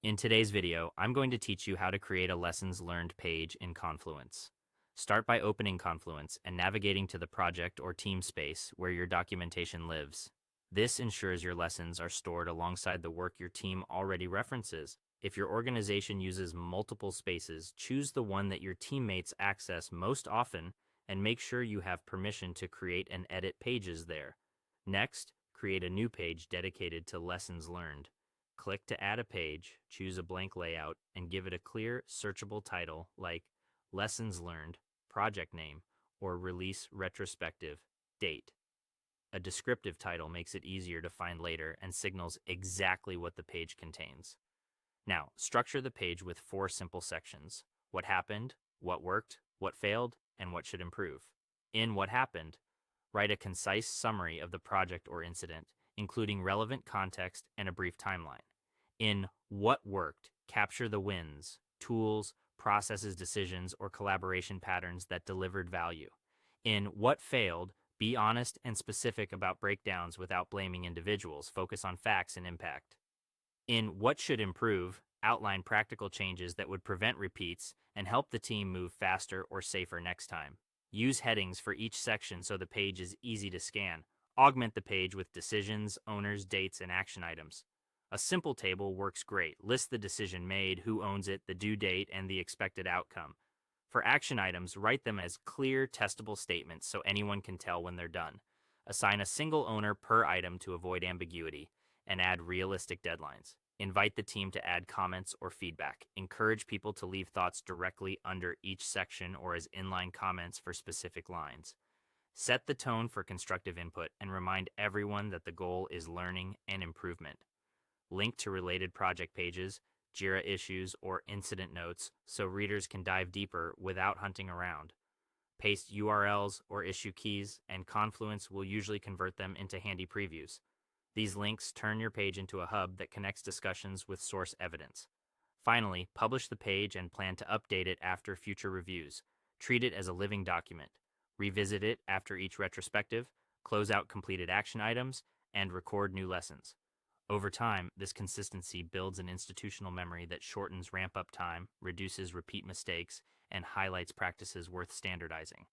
In today's video, I'm going to teach you how to create a lessons learned page in Confluence. Start by opening Confluence and navigating to the project or team space where your documentation lives. This ensures your lessons are stored alongside the work your team already references. If your organization uses multiple spaces, choose the one that your teammates access most often and make sure you have permission to create and edit pages there. Next, create a new page dedicated to lessons learned. Click to add a page, choose a blank layout, and give it a clear, searchable title like Lessons Learned, Project Name, or Release Retrospective, Date. A descriptive title makes it easier to find later and signals exactly what the page contains. Now, structure the page with 4 simple sections: what happened, what worked, what failed, and what should improve. In what happened, write a concise summary of the project or incident, including relevant context and a brief timeline. In what worked, capture the wins, tools, processes, decisions, or collaboration patterns that delivered value. In what failed, be honest and specific about breakdowns without blaming individuals. Focus on facts and impact. In what should improve, outline practical changes that would prevent repeats and help the team move faster or safer next time. Use headings for each section so the page is easy to scan. Augment the page with decisions, owners, dates, and action items. A simple table works great. List the decision made, who owns it, the due date, and the expected outcome. For action items, write them as clear, testable statements so anyone can tell when they're done. Assign a single owner per item to avoid ambiguity, and add realistic deadlines. Invite the team to add comments or feedback. Encourage people to leave thoughts directly under each section or as inline comments for specific lines. Set the tone for constructive input and remind everyone that the goal is learning and improvement. Link to related project pages, JIRA issues, or incident notes so readers can dive deeper without hunting around. Paste URLs or issue keys, and Confluence will usually convert them into handy previews. These links turn your page into a hub that connects discussions with source evidence. Finally, publish the page and plan to update it after future reviews. Treat it as a living document. Revisit it after each retrospective, close out completed action items, and record new lessons. Over time, this consistency builds an institutional memory that shortens ramp-up time, reduces repeat mistakes, and highlights practices worth standardizing.